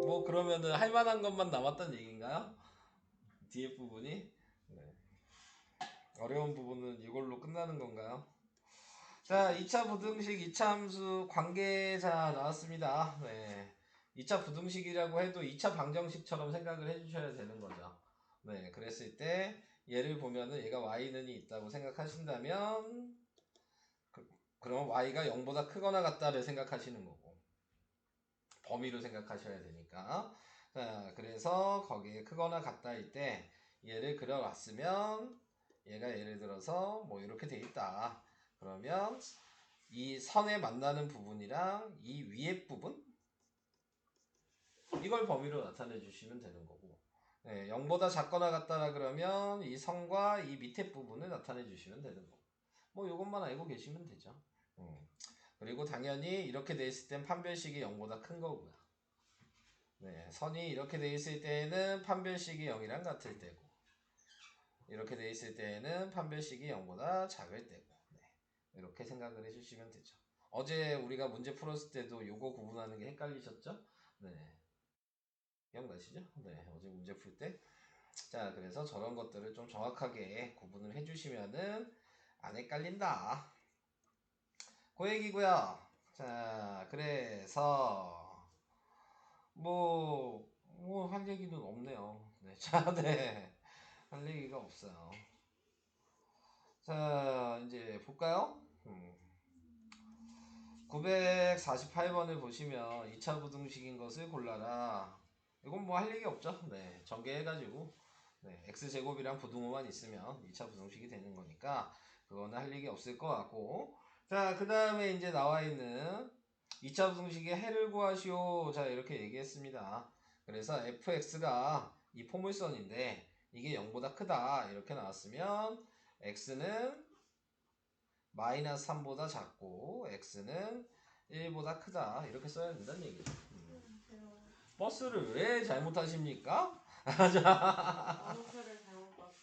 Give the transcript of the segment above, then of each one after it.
뭐 그러면은 할 만한 것만 남았다는 얘기인가요? 뒤에 부분이? 네. 어려운 부분은 이걸로 끝나는 건가요? 자, 2차 부등식 2차 함수 관계자 나왔습니다. 네. 2차 부등식이라고 해도 2차 방정식처럼 생각을 해주셔야 되는 거죠. 네, 그랬을 때 얘를 보면은 얘가 y는이 있다고 생각하신다면 그럼 y가 0보다 크거나 같다를 생각하시는 거고 범위로 생각하셔야 되니까. 자, 그래서 거기에 크거나 같다일 때 얘를 그려왔으면 얘가 예를 들어서 뭐 이렇게 돼 있다. 그러면 이 선에 만나는 부분이랑 이 위에 부분 이걸 범위로 나타내 주시면 되는 거고, 네, 0보다 작거나 같다라 그러면 이 선과 이 밑에 부분을 나타내 주시면 되는 거고, 뭐 이것만 알고 계시면 되죠. 그리고 당연히 이렇게 돼 있을 땐 판별식이 0보다 큰 거고요. 네, 선이 이렇게 돼 있을 때는 판별식이 0이랑 같을 때고, 이렇게 돼 있을 때는 판별식이 0보다 작을 때고, 네, 이렇게 생각을 해주시면 되죠. 어제 우리가 문제 풀었을 때도 요거 구분하는 게 헷갈리셨죠? 네. 기억나시죠? 네. 어제 문제 풀 때. 자, 그래서 저런 것들을 좀 정확하게 구분을 해주시면은 안 헷갈린다. 그 얘기고요. 자, 그래서 뭐 할 얘기는 없네요. 네. 자, 네. 할 얘기가 없어요. 자, 이제 볼까요? 948번을 보시면 2차 부등식인 것을 골라라. 이건 뭐 할 얘기 없죠. 네, 전개해가지고 네, x제곱이랑 부등호만 있으면 2차 부등식이 되는 거니까 그거는 할 얘기 없을 것 같고, 자, 그 다음에 이제 나와 있는 2차 부등식의 해를 구하시오. 자, 이렇게 얘기했습니다. 그래서 fx가 이 포물선인데 이게 0보다 크다 이렇게 나왔으면 x는 마이너스 3보다 작고 x는 1보다 크다 이렇게 써야 된다는 얘기죠. 버스를 왜 잘못하십니까? 버스를 잘못 봤어.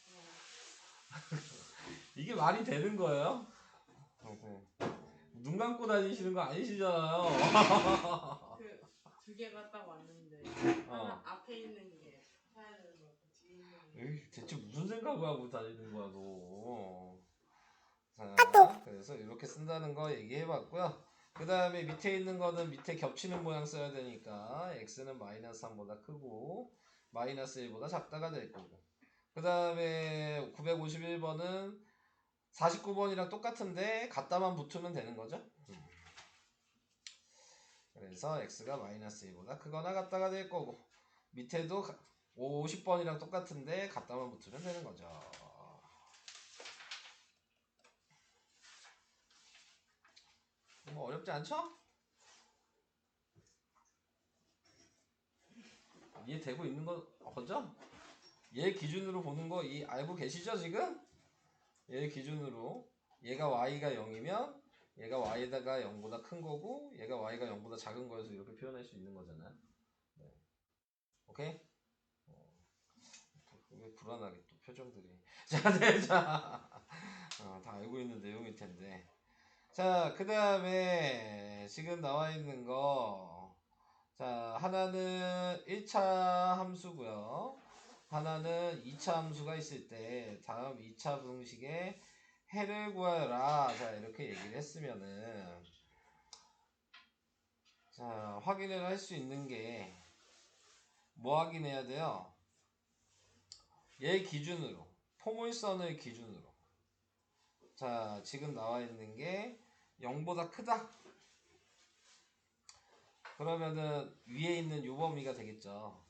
이게 말이 되는 거예요? 눈 감고 다니시는 거 아니시잖아요. 그 두 개 갔다 왔는데 어. 하나 앞에 있는 게 사야 되는 거 같고 뒤에 있는 게. 에이, 대체 무슨 생각을 하고 다니는 거야 너. 자, 그래서 이렇게 쓴다는 거 얘기해봤고요. 그 다음에 밑에 있는 거는 밑에 겹치는 모양 써야 되니까 x는 마이너스 3보다 크고 마이너스 1보다 작다가 될 거고, 그 다음에 951번은 49번이랑 똑같은데 갖다만 붙으면 되는 거죠. 그래서 x가 마이너스 1보다 크거나 같다가 될 거고, 밑에도 50번이랑 똑같은데 갖다만 붙으면 되는 거죠. 뭐 어렵지 않죠? 이해되고 있는 거죠? 얘 기준으로 보는 거 알고 계시죠 지금? 얘 기준으로 얘가 y가 0이면 얘가 y가 0보다 큰 거고 얘가 y가 0보다 작은 거여서 이렇게 표현할 수 있는 거잖아요. 네. 오케이? 왜 불안하게 또 표정들이. 자, 네, 자. 다 알고 있는 내용일 텐데. 자, 그 다음에 지금 나와 있는 거. 자, 하나는 1차 함수고요. 하나는 2차 함수가 있을 때 다음 2차 부등식의 해를 구하여라. 자, 이렇게 얘기를 했으면은 자, 확인을 할 수 있는 게 뭐 확인해야 돼요? 얘 기준으로 포물선을 기준으로 자, 지금 나와 있는 게 0보다 크다. 그러면은 위에 있는 요 범위가 되겠죠.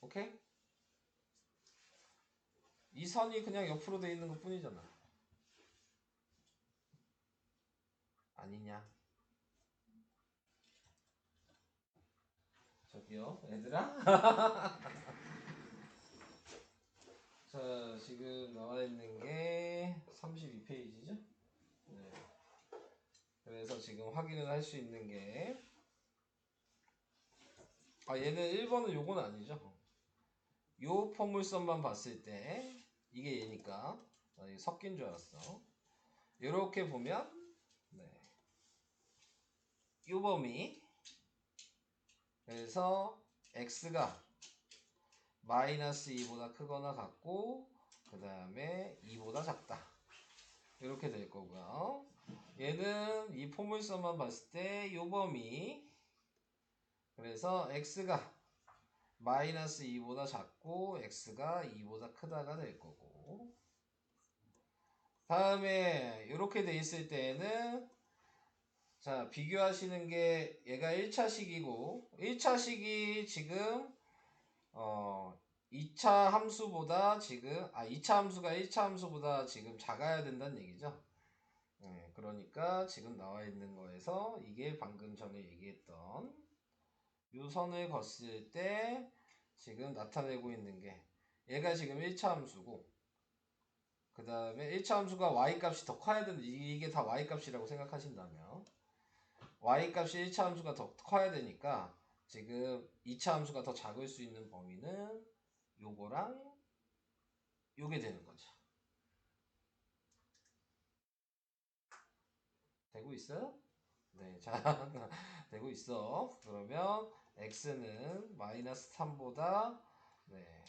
오케이? 이 선이 그냥 옆으로 돼 있는 것 뿐이잖아. 아니냐? 저기요, 얘들아? 자, 지금 나와 있는 게 32페이지죠? 네. 그래서 지금 확인을 할 수 있는 게, 얘는 1번은 요건 아니죠? 요 포물선만 봤을 때, 이게 얘니까, 이게 섞인 줄 알았어. 요렇게 보면, 네. 요 범위. 그래서 x가 마이너스 2보다 크거나 같고 그 다음에 2보다 작다. 이렇게 될 거고요. 얘는 이 포물선만 봤을 때 요 범위. 그래서 x가 마이너스 2보다 작고 x가 2보다 크다가 될 거고, 다음에 이렇게 돼 있을 때에는 자 비교하시는 게 얘가 1차식이고 1차식이 지금 2차 함수보다 지금 2차 함수가 1차 함수보다 지금 작아야 된다는 얘기죠. 네, 그러니까 지금 나와 있는 거에서 이게 방금 전에 얘기했던 요 선을 걷을 때 지금 나타내고 있는 게 얘가 지금 1차 함수고 그 다음에 1차 함수가 y값이 더 커야 되는데 이게 다 y값이라고 생각하신다면 y값이 1차 함수가 더 커야 되니까 지금 2차 함수가 더 작을 수 있는 범위는 요거랑 요게 되는 거죠. 되고 있어요? 네, 자 되고 있어. 그러면 x는 마이너스 3보다 네,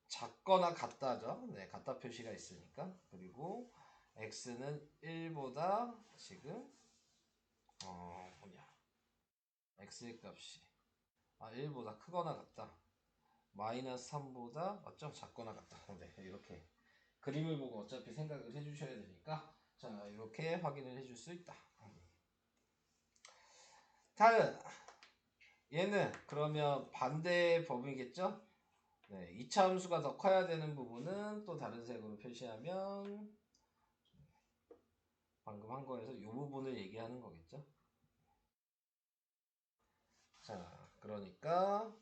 작거나 같다죠. 네, 같다 표시가 있으니까. 그리고 x는 1보다 지금 뭐냐 x의 값이 1보다 크거나 같다. 마이너스 3보다 맞죠? 작거나 같다. 네, 이렇게 그림을 보고 어차피 생각을 해주셔야 되니까 자 이렇게 확인을 해줄 수 있다. 다음 얘는 그러면 반대의 범위겠죠? 네, 2차 함수가 더 커야 되는 부분은 또 다른 색으로 표시하면 방금 한 거에서 이 부분을 얘기하는 거겠죠? 자, 그러니까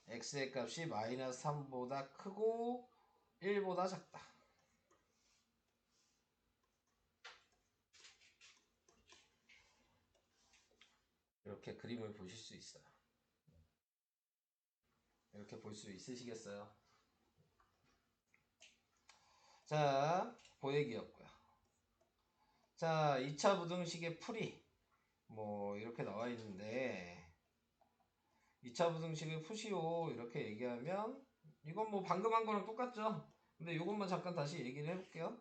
x의 값이 마이너스 3보다 크고 1보다 작다. 이렇게 그림을 보실 수 있어요. 이렇게 볼 수 있으시겠어요? 자, 보액이었고요. 자, 2차 부등식의 풀이 뭐 이렇게 나와 있는데 2차 부등식을 푸시오 이렇게 얘기하면 이건 뭐 방금 한 거랑 똑같죠? 근데 이것만 잠깐 다시 얘기를 해볼게요.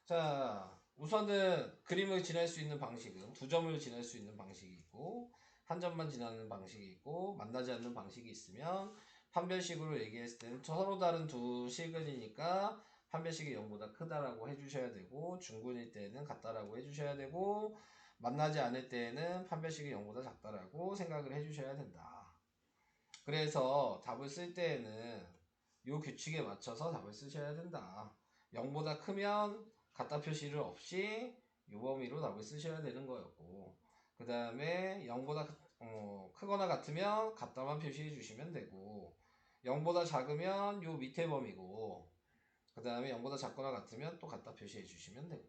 자, 우선은 그림을 지날 수 있는 방식은 두 점을 지날 수 있는 방식이 있고 한 점만 지나는 방식이 있고 만나지 않는 방식이 있으면 판별식으로 얘기했을 때는 서로 다른 두 실근이니까 판별식이 0보다 크다라고 해주셔야 되고 중근일 때는 같다라고 해주셔야 되고 만나지 않을 때는 판별식이 0보다 작다라고 생각을 해주셔야 된다. 그래서 답을 쓸 때에는 이 규칙에 맞춰서 답을 쓰셔야 된다. 0보다 크면 같다 표시를 없이 요 범위로 답을 쓰셔야 되는 거였고 그 다음에 0보다 크거나 같으면 같다만 표시해 주시면 되고 0보다 작으면 요 밑에 범위고 그 다음에 0보다 작거나 같으면 또 같다 표시해 주시면 되고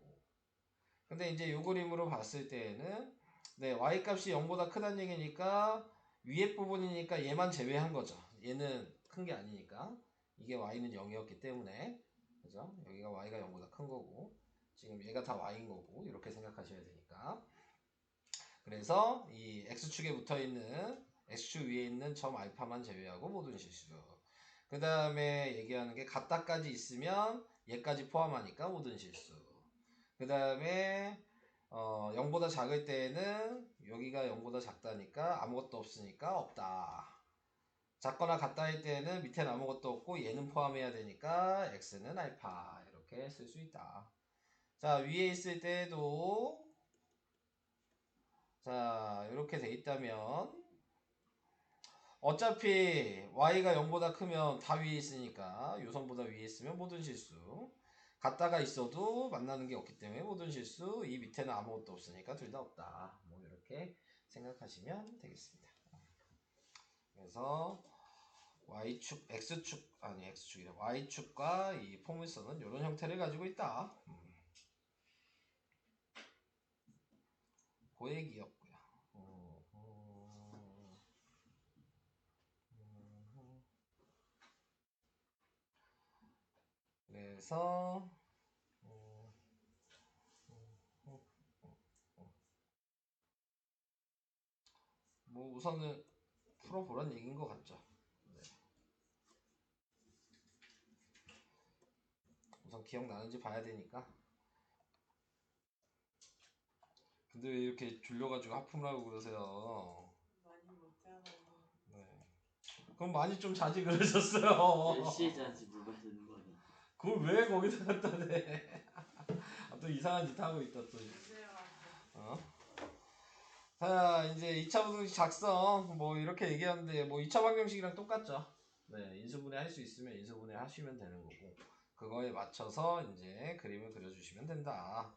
근데 이제 요 그림으로 봤을 때에는 네, y값이 0보다 크다는 얘기니까 위에 부분이니까 얘만 제외한 거죠. 얘는 큰 게 아니니까 이게 y는 0이었기 때문에 그죠? 여기가 y가 0보다 큰 거고 지금 얘가 다 y인 거고 이렇게 생각하셔야 되니까 그래서 이 x축에 붙어있는 x축 위에 있는 점 알파만 제외하고 모든 실수 그 다음에 얘기하는 게 같다까지 있으면 얘까지 포함하니까 모든 실수 그 다음에 0보다 작을 때는 여기가 0보다 작다니까 아무것도 없으니까 없다. 작거나 같다 할 때는 밑에는 아무것도 없고 얘는 포함해야 되니까 x는 알파 이렇게 쓸 수 있다. 자 위에 있을 때도 자 이렇게 돼 있다면 어차피 y가 0보다 크면 다 위에 있으니까 요선보다 위에 있으면 모든 실수 같다가 있어도 만나는 게 없기 때문에 모든 실수 이 밑에는 아무것도 없으니까 둘 다 없다 뭐 이렇게 생각하시면 되겠습니다. 그래서 y축 x축 아니 x축이래 y축과 이 포물선은 이런 형태를 가지고 있다. 고액이었고요. 그래서 뭐 우선은 풀어보란 얘기인 것 같죠. 네. 우선 기억나는지 봐야 되니까. 근데 왜 이렇게 졸려가지고 하품을 하고 그러세요? 많이 먹잖아요. 네. 그럼 많이 좀 자지 그러셨어요. 몇 시에 자는지 물어보는 거니. 그걸 왜 거기다 갖다 대? 아, 또 이상한 짓 하고 있다 또. 주세요. 어? 자, 이제 2차 부등식 작성 뭐 이렇게 얘기하는데 뭐 2차 방정식이랑 똑같죠. 네, 인수분해 할 수 있으면 인수분해 하시면 되는 거고 그거에 맞춰서 이제 그림을 그려주시면 된다.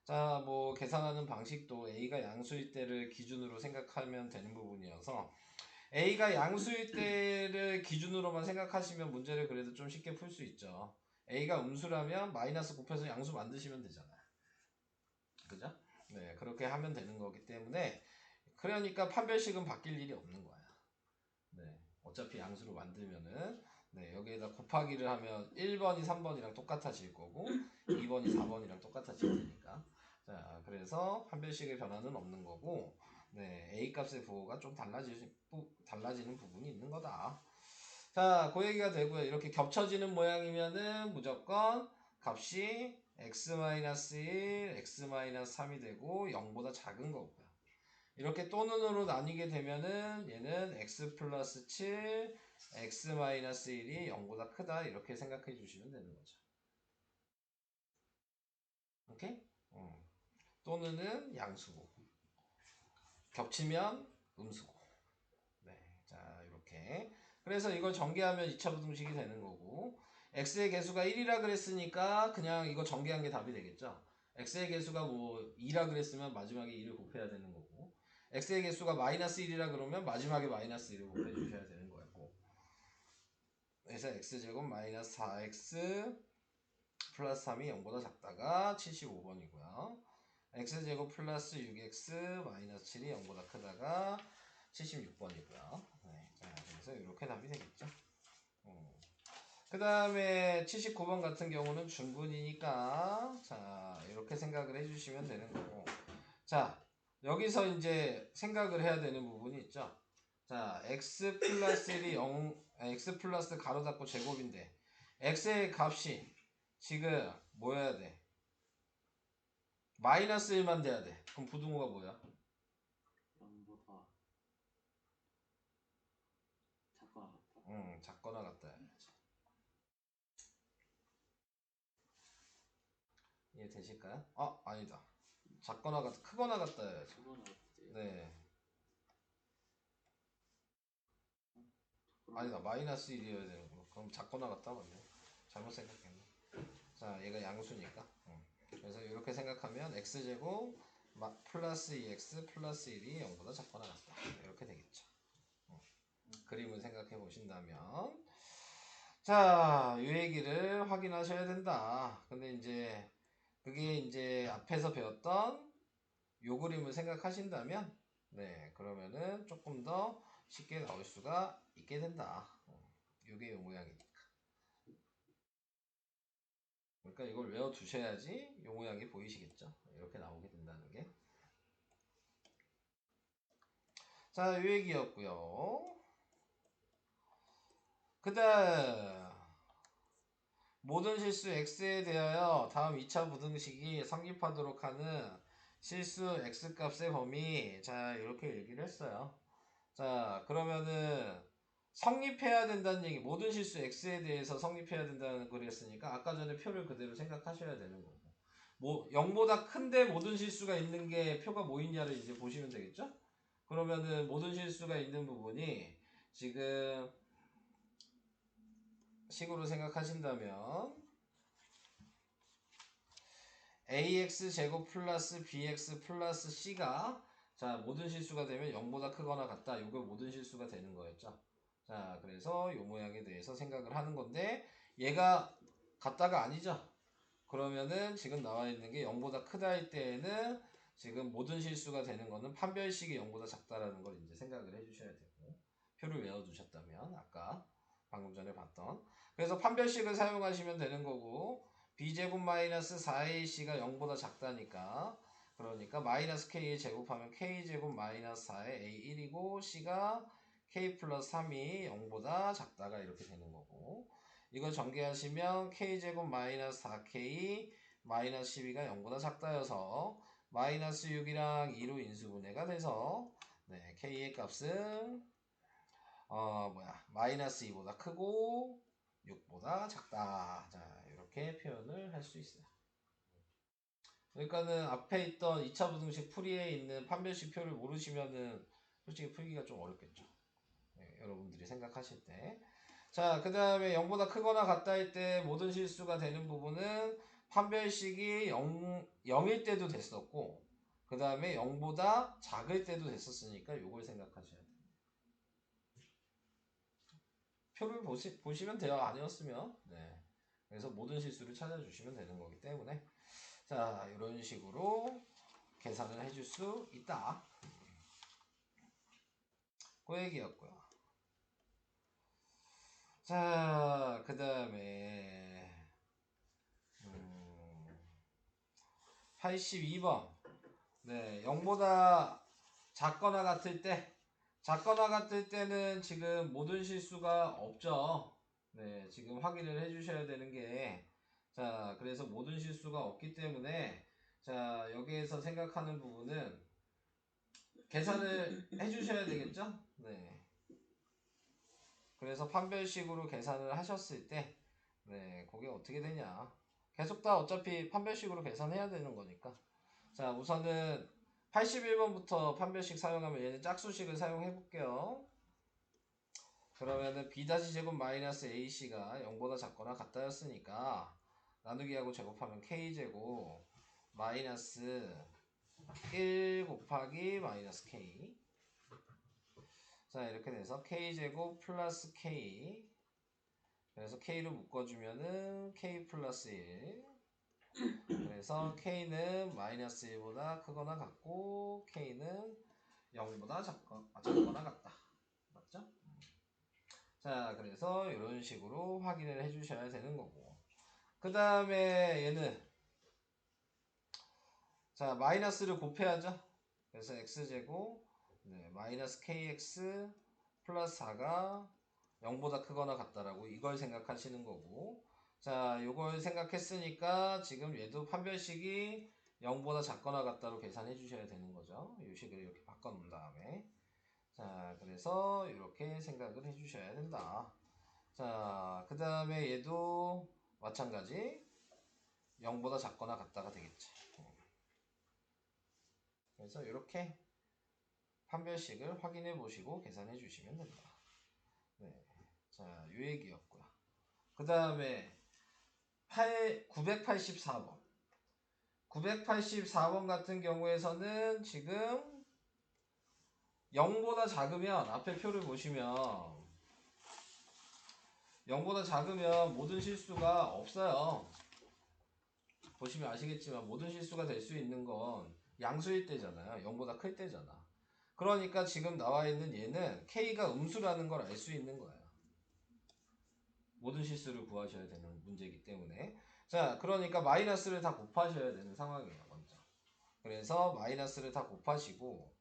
자, 뭐 계산하는 방식도 A가 양수일 때를 기준으로 생각하면 되는 부분이어서 A가 양수일 때를 기준으로만 생각하시면 문제를 그래도 좀 쉽게 풀 수 있죠. A가 음수라면 마이너스 곱해서 양수 만드시면 되잖아요. 그죠? 네, 그렇게 하면 되는 거기 때문에 그러니까 판별식은 바뀔 일이 없는 거야. 네, 어차피 양수로 만들면은 네, 여기에다 곱하기를 하면 1번이 3번이랑 똑같아질 거고 2번이 4번이랑 똑같아질 테니까. 자, 그래서 판별식의 변화는 없는 거고 네, A 값의 부호가 좀 달라지는 부분이 있는 거다. 자, 그 얘기가 되고요. 이렇게 겹쳐지는 모양이면은 무조건 값이 x-1, x-3이 되고 0보다 작은 거고요. 이렇게 또는으로 나뉘게 되면은 얘는 x 플러스 7, x-1이 0보다 크다 이렇게 생각해 주시면 되는 거죠. 오케이? 또는은 양수고 겹치면 음수고. 네, 자 이렇게 그래서 이걸 전개하면 2차 부등식이 되는 거고 x의 개수가 1이라 그랬으니까 그냥 이거 전개한 게 답이 되겠죠. x의 개수가 뭐 2라 그랬으면 마지막에 2를 곱해야 되는 거고 x의 개수가 마이너스 1이라 그러면 마지막에 마이너스 1을 곱해 주셔야 되는 거고 그래서 x제곱 마이너스 4x 플러스 3이 0보다 작다가 75번이고요. x제곱 플러스 6x 마이너스 7이 0보다 크다가 76번이고요. 네, 자, 그래서 이렇게 답이 되겠죠. 그 다음에 79번 같은 경우는 중근이니까 자 이렇게 생각을 해주시면 되는 거고 자 여기서 이제 생각을 해야 되는 부분이 있죠. 자 x 플러스 1이 0 x 플러스 가로 닫고 제곱인데 x의 값이 지금 뭐여야 돼? 마이너스 1만 돼야 돼. 그럼 부등호가 뭐야? 0보다 작거나 같다. 작거나 같다 해야지. 이해 되실까요? 아 아니다. 작거나 같다 크거나 같다 해야지. 작거나 같지. 네. 아니다 마이너스 1이어야 되는 거. 그럼 작거나 같다 맞네. 잘못 생각했네. 자 얘가 양수니까. 그래서 이렇게 생각하면 x제곱 플러스 2x 플러스 1이 0보다 작거나 같다. 이렇게 되겠죠. 그림을 생각해 보신다면 자, 이 얘기를 확인하셔야 된다. 근데 이제 그게 이제 앞에서 배웠던 요 그림을 생각하신다면 네, 그러면은 조금 더 쉽게 나올 수가 있게 된다. 요게 요 모양이니까. 그러니까 이걸 외워 두셔야지 요 모양이 보이시겠죠? 이렇게 나오게 된다는 게. 자, 요 얘기였고요. 그 다음 모든 실수 x에 대하여 다음 2차 부등식이 성립하도록 하는 실수 x값의 범위 자 이렇게 얘기를 했어요. 자 그러면은 성립해야 된다는 얘기 모든 실수 x에 대해서 성립해야 된다는 걸 했으니까 아까 전에 표를 그대로 생각하셔야 되는 거고 뭐 0보다 큰데 모든 실수가 있는 게 표가 뭐 있냐를 이제 보시면 되겠죠. 그러면은 모든 실수가 있는 부분이 지금 식으로 생각하신다면 ax제곱 플러스 bx 플러스 c가 자 모든 실수가 되면 0보다 크거나 같다. 이거 모든 실수가 되는 거였죠. 자 그래서 이 모양에 대해서 생각을 하는 건데 얘가 같다가 아니죠. 그러면은 지금 나와 있는 게 0보다 크다 할 때에는 지금 모든 실수가 되는 거는 판별식이 0보다 작다라는 걸 이제 생각을 해주셔야 되고 표를 외워두셨다면 아까 방금 전에 봤던 그래서 판별식을 사용하시면 되는 거고 b제곱 마이너스 4ac가 0보다 작다니까 그러니까 마이너스 K에 제곱하면 K제곱 마이너스 4의 A1이고 C가 K 플러스 3이 0보다 작다가 이렇게 되는 거고, 이거 전개하시면 K제곱 마이너스 4K 마이너스 12가 0보다 작다여서 마이너스 6이랑 2로 인수분해가 돼서 네, K의 값은 마이너스 2보다 크고 6보다 작다. 자, 이렇게 표현을 할 수 있어요. 그러니까는 앞에 있던 2차 부등식 풀이에 있는 판별식 표를 모르시면은 솔직히 풀기가 좀 어렵겠죠. 네, 여러분들이 생각하실 때. 자, 그 다음에 0보다 크거나 같다 할 때 모든 실수가 되는 부분은 판별식이 0일 때도 됐었고, 그 다음에 0보다 작을 때도 됐었으니까 요걸 생각하셔야 돼요. 표를 보시면 돼요. 아니었으면. 네. 그래서 모든 실수를 찾아주시면 되는 거기 때문에. 자, 이런 식으로 계산을 해줄 수 있다. 그 얘기였고요. 자, 그 다음에 82번. 네, 0보다 작거나 같을 때는 지금 모든 실수가 없죠. 네, 지금 확인을 해주셔야 되는 게, 자, 그래서 모든 실수가 없기 때문에, 자, 여기에서 생각하는 부분은 계산을 해주셔야 되겠죠? 네. 그래서 판별식으로 계산을 하셨을 때, 네, 그게 어떻게 되냐. 계속 다 어차피 판별식으로 계산해야 되는 거니까. 자, 우선은 81번부터 판별식 사용하면 얘는 짝수식을 사용해 볼게요. 그러면은 B-제곱 마이너스 AC가 0보다 작거나 같다였으니까 나누기하고 제곱하면 K제곱 마이너스 1 곱하기 마이너스 K. 자, 이렇게 돼서 K제곱 플러스 K. 그래서 K로 묶어주면은 K 플러스 1. 그래서 K는 마이너스 1보다 크거나 같고 K는 0보다 작거나 같다. 맞죠? 자, 그래서 이런 식으로 확인을 해주셔야 되는 거고, 그 다음에 얘는 자, 마이너스를 곱해야죠. 그래서 x제곱 네, 마이너스 kx 플러스 4가 0보다 크거나 같다라고 이걸 생각하시는 거고, 자, 요걸 생각했으니까 지금 얘도 판별식이 0보다 작거나 같다로 계산해 주셔야 되는 거죠. 이 식을 이렇게 바꿔 놓은 다음에, 자, 그래서 이렇게 생각을 해 주셔야 된다. 자, 그 다음에 얘도 마찬가지 0보다 작거나 같다가 되겠죠. 그래서 이렇게 판별식을 확인해 보시고 계산해 주시면 된다. 네. 자, 요 얘기였고요. 그 다음에 984번. 984번 같은 경우에서는 지금 0보다 작으면 앞에 표를 보시면 0보다 작으면 모든 실수가 없어요. 보시면 아시겠지만 모든 실수가 될 수 있는 건 양수일 때잖아요. 0보다 클 때잖아. 그러니까 지금 나와 있는 얘는 K가 음수라는 걸 알 수 있는 거예요. 모든 실수를 구하셔야 되는 문제이기 때문에. 자, 그러니까 마이너스를 다 곱하셔야 되는 상황이에요, 먼저. 그래서 마이너스를 다 곱하시고,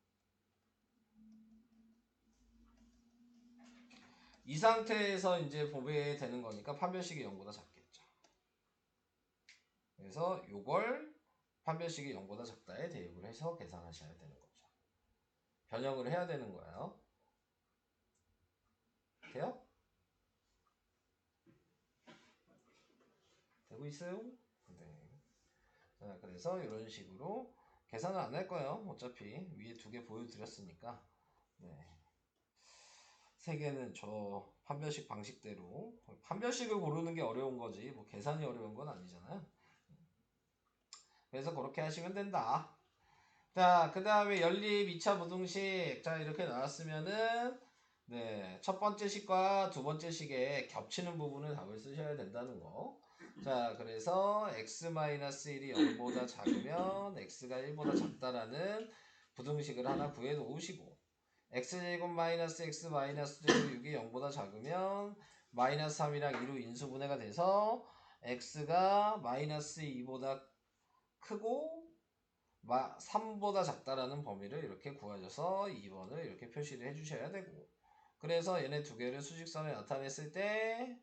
이 상태에서 이제 보배되는 거니까 판별식이 0보다 작겠죠. 그래서 요걸 판별식이 0보다 작다에 대입을 해서 계산하셔야 되는 거죠. 변형을 해야 되는 거예요. 돼요? 되고 있어요? 네. 자, 그래서 이런 식으로 계산을 안 할 거예요. 어차피 위에 두 개 보여드렸으니까. 네. 세 개는 저 판별식 방식대로. 판별식을 고르는 게 어려운 거지 뭐 계산이 어려운 건 아니잖아요. 그래서 그렇게 하시면 된다. 자, 그 다음에 연립 2차 부등식. 자, 이렇게 나왔으면은 네, 첫 번째 식과 두 번째 식에 겹치는 부분을 답을 쓰셔야 된다는 거. 자, 그래서 x-1이 0보다 작으면 x가 1보다 작다라는 부등식을 하나 구해 놓으시고, x제곱 마이너스 x 마이너스 6이 0보다 작으면 마이너스 3이랑 2로 인수분해가 돼서 x가 마이너스 2보다 크고 3보다 작다라는 범위를 이렇게 구하셔서 2번을 이렇게 표시를 해주셔야 되고, 그래서 얘네 두 개를 수직선에 나타냈을 때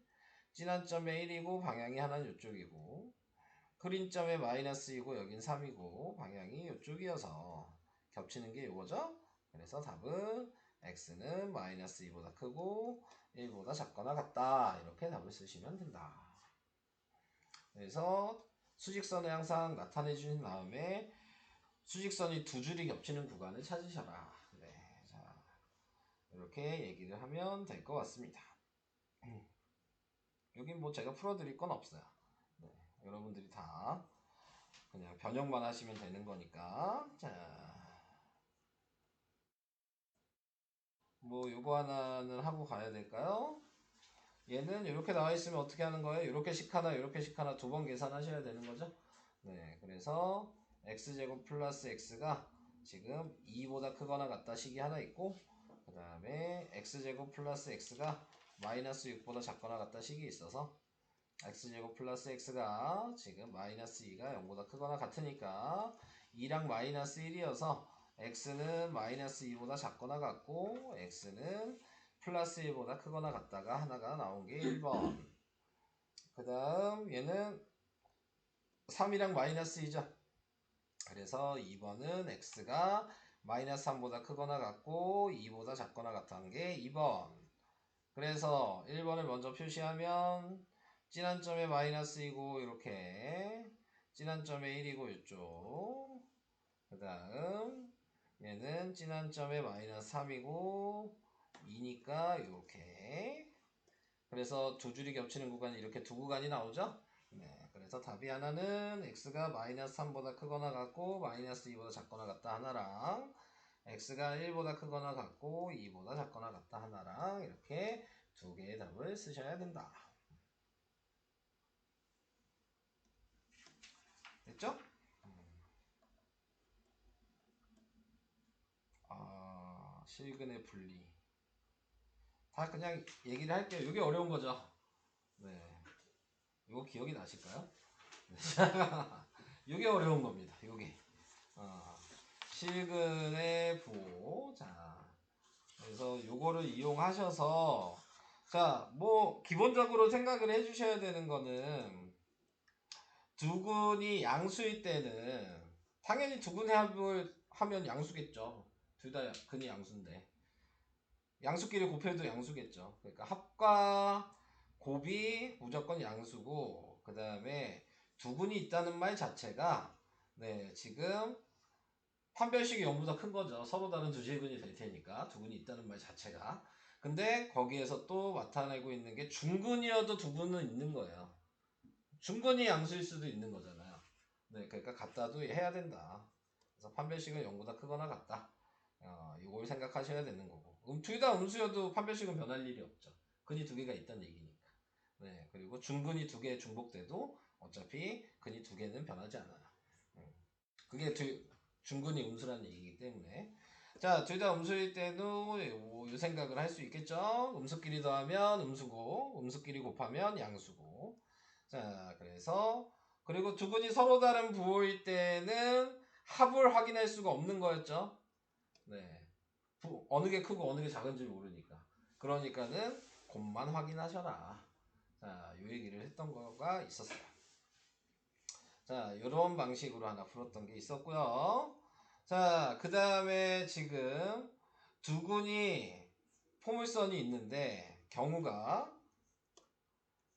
진한 점에 1이고 방향이 하나는 이쪽이고, 그린 점에 -2고 여긴 3이고 방향이 이쪽이어서 겹치는 게 이거죠. 그래서 답은 x는 -2보다 크고 1보다 작거나 같다, 이렇게 답을 쓰시면 된다. 그래서 수직선을 항상 나타내 주신 다음에 수직선이 두 줄이 겹치는 구간을 찾으셔라. 네, 자, 이렇게 얘기를 하면 될 것 같습니다. 여긴 뭐 제가 풀어드릴 건 없어요. 네, 여러분들이 다 그냥 변형만 하시면 되는 거니까. 자, 뭐 요거 하나는 하고 가야 될까요? 얘는 이렇게 나와 있으면 어떻게 하는 거예요? 이렇게씩 하나, 이렇게씩 하나 두 번 계산하셔야 되는 거죠. 네, 그래서 x제곱 플러스 x가 지금 2보다 크거나 같다 식이 하나 있고, 그 다음에 x제곱 플러스 x가 마이너스 6보다 작거나 같다 식이 있어서 x제곱 플러스 x가 지금 마이너스 2가 0보다 크거나 같으니까 2랑 마이너스 1이어서 x는 마이너스 2보다 작거나 같고 x는 플러스 1보다 크거나 같다가 하나가 나온 게 1번. 그 다음 얘는 3이랑 마이너스 2죠. 그래서 2번은 x가 마이너스 3보다 크거나 같고 2보다 작거나 같다는 게 2번. 그래서 1번을 먼저 표시하면 진한 점에 -2고 이렇게 진한 점에 1이고 이쪽, 그 다음 얘는 진한 점에 -3이고 2니까 이렇게, 그래서 두 줄이 겹치는 구간이 이렇게 두 구간이 나오죠. 네, 그래서 답이 하나는 x가 -3보다 크거나 같고 -2보다 작거나 같다 하나랑 x가 1보다 크거나 같고 2보다 작거나 같다 하나랑 이렇게 두 개의 답을 쓰셔야 된다. 됐죠? 실근의 분리. 다 그냥 얘기를 할게요. 이게 어려운 거죠. 네. 이거 기억이 나실까요? 이게 어려운 겁니다. 이게. 실근의 부호. 자, 그래서 요거를 이용하셔서, 자, 뭐 기본적으로 생각을 해주셔야 되는 거는 두근이 양수일 때는 당연히 두근의 합을 하면 양수겠죠. 둘 다 근이 양수인데 양수끼리 곱해도 양수겠죠. 그러니까 합과 곱이 무조건 양수고, 그 다음에 두근이 있다는 말 자체가 네, 지금 판별식이 0보다 큰 거죠. 서로 다른 두 실근이 될 테니까 두근이 있다는 말 자체가. 근데 거기에서 또 나타내고 있는 게 중근이어도 두근은 있는 거예요. 중근이 양수일 수도 있는 거잖아요. 네, 그러니까 같다도 해야 된다. 그래서 판별식은 0보다 크거나 같다. 이걸 생각하셔야 되는 거고. 둘 다 음수여도 판별식은 변할 일이 없죠. 근이 두 개가 있다는 얘기니까. 네, 그리고 중근이 두 개 중복돼도 어차피 근이 두 개는 변하지 않아요. 그게 중근이 음수라는 얘기이기 때문에. 자, 둘 다 음수일 때도 이 생각을 할 수 있겠죠. 음수끼리 더하면 음수고, 음수끼리 곱하면 양수고. 자, 그래서 그리고 두 근이 서로 다른 부호일 때는 합을 확인할 수가 없는 거였죠. 네, 어느 게 크고 어느 게 작은지 모르니까. 그러니까는 곱만 확인하셔라. 자, 요 얘기를 했던 거가 있었어요. 자, 요런 방식으로 하나 풀었던 게 있었고요. 자, 그 다음에 지금 두 근이 포물선이 있는데, 경우가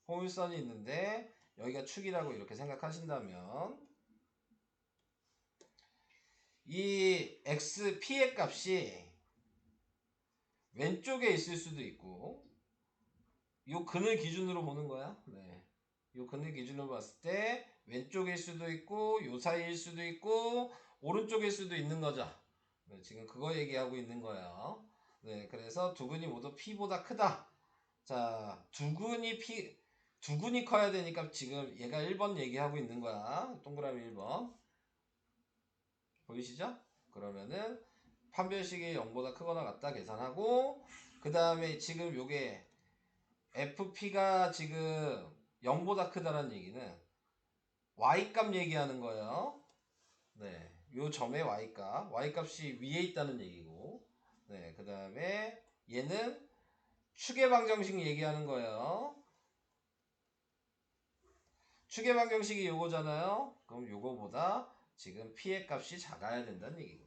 포물선이 있는데 여기가 축이라고 이렇게 생각하신다면 이 x p의 값이 왼쪽에 있을 수도 있고, 요 근을 기준으로 보는 거야. 네, 요 근을 기준으로 봤을 때 왼쪽일 수도 있고 요 사이일 수도 있고 오른쪽일 수도 있는 거죠. 네, 지금 그거 얘기하고 있는 거예요. 네, 그래서 두 근이 모두 p보다 크다. 자, 두 근이 커야 되니까 지금 얘가 1번 얘기하고 있는 거야. 동그라미 1번 보이시죠? 그러면은 판별식이 0보다 크거나 같다 계산하고, 그 다음에 지금 요게 FP가 지금 0보다 크다는 얘기는 Y값 얘기하는 거예요. 네, 요 점의 y값이 위에 있다는 얘기고, 네, 그 다음에 얘는 추계 방정식 얘기하는 거예요. 추계 방정식이 요거잖아요. 그럼 요거보다 지금 p의 값이 작아야 된다는 얘기고.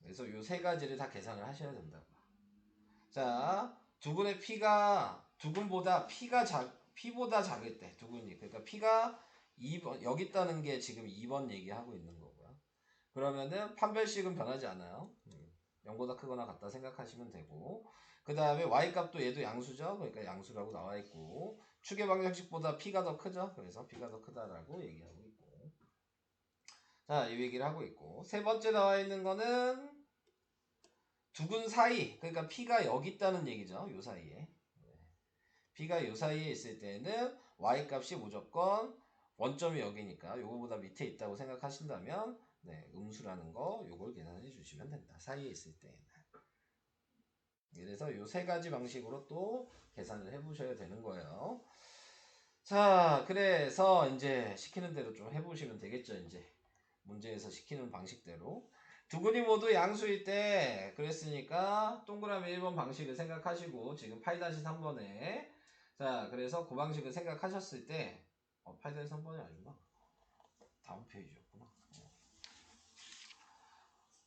그래서 요 세 가지를 다 계산을 하셔야 된다고. 자, 두근의 p가 두근보다 p보다 작을 때 두근이, 그러니까 p가 2번 여기 있다는 게 지금 2번 얘기하고 있는 거고요. 그러면은 판별식은 변하지 않아요. 0보다 크거나 같다 생각하시면 되고, 그 다음에 y값도 얘도 양수죠. 그러니까 양수라고 나와 있고, 추계 방정식보다 p가 더 크죠. 그래서 p가 더 크다라고 얘기하고 있고, 자, 이 얘기를 하고 있고, 세 번째 나와 있는 거는 두근 사이, 그러니까 p가 여기 있다는 얘기죠. 요 사이에. p가 요 사이에 있을 때는 y값이 무조건 원점이 여기니까 요거보다 밑에 있다고 생각하신다면, 네, 음수라는 거 요걸 계산해 주시면 된다. 사이에 있을 때는. 그래서 요 세 가지 방식으로 또 계산을 해 보셔야 되는 거예요. 자, 그래서 이제 시키는 대로 좀 해보시면 되겠죠. 이제 문제에서 시키는 방식대로. 두근이 모두 양수일 때 그랬으니까 동그라미 1번 방식을 생각하시고, 지금 파이-3번에 자, 그래서 그 방식을 생각하셨을 때 파이-3번이 아니구나. 다음 페이지였구나.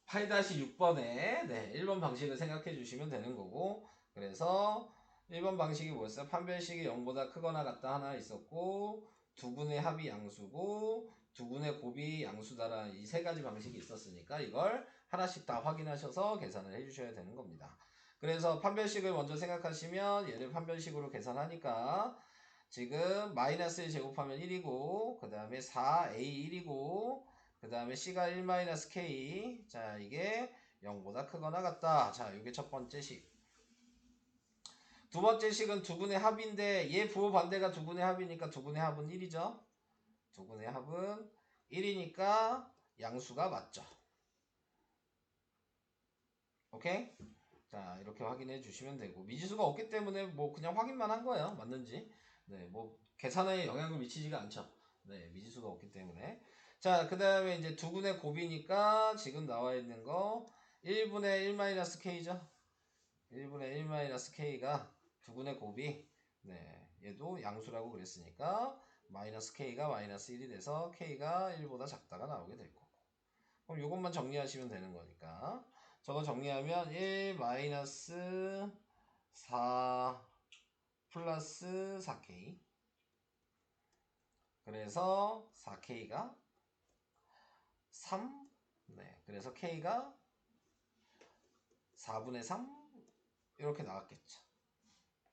파이-6번에 네, 1번 방식을 생각해 주시면 되는 거고, 그래서 1번 방식이 뭐였어요? 판별식이 0보다 크거나 같다 하나 있었고, 두근의 합이 양수고 두근의 곱이 양수다라는 이 세 가지 방식이 있었으니까 이걸 하나씩 다 확인하셔서 계산을 해 주셔야 되는 겁니다. 그래서 판별식을 먼저 생각하시면 얘를 판별식으로 계산하니까 지금 마이너스를 제곱하면 1이고, 그 다음에 4a1이고, 그 다음에 c가 1-k. 자, 이게 0보다 크거나 같다. 자, 이게 첫 번째 식. 두 번째 식은 두근의 합인데, 얘 부호 반대가 두근의 합이니까 두근의 합은 1이죠. 두근의 합은 1이니까 양수가 맞죠. 오케이? 자, 이렇게 확인해 주시면 되고, 미지수가 없기 때문에 뭐 그냥 확인만 한 거예요. 맞는지. 네, 뭐 계산에 영향을 미치지가 않죠. 네, 미지수가 없기 때문에. 자, 그 다음에 이제 두근의 곱이니까 지금 나와 있는 거 1분의 1-k죠. 1분의 1-k가 두근의 곱이, 네, 얘도 양수라고 그랬으니까 마이너스 k가 마이너스 1이 돼서 k가 1보다 작다가 나오게 될 거고. 그럼 이것만 정리하시면 되는 거니까 저거 정리하면 1-4 플러스 4k, 그래서 4k가 3, 네, 그래서 k가 4분의 3 이렇게 나왔겠죠.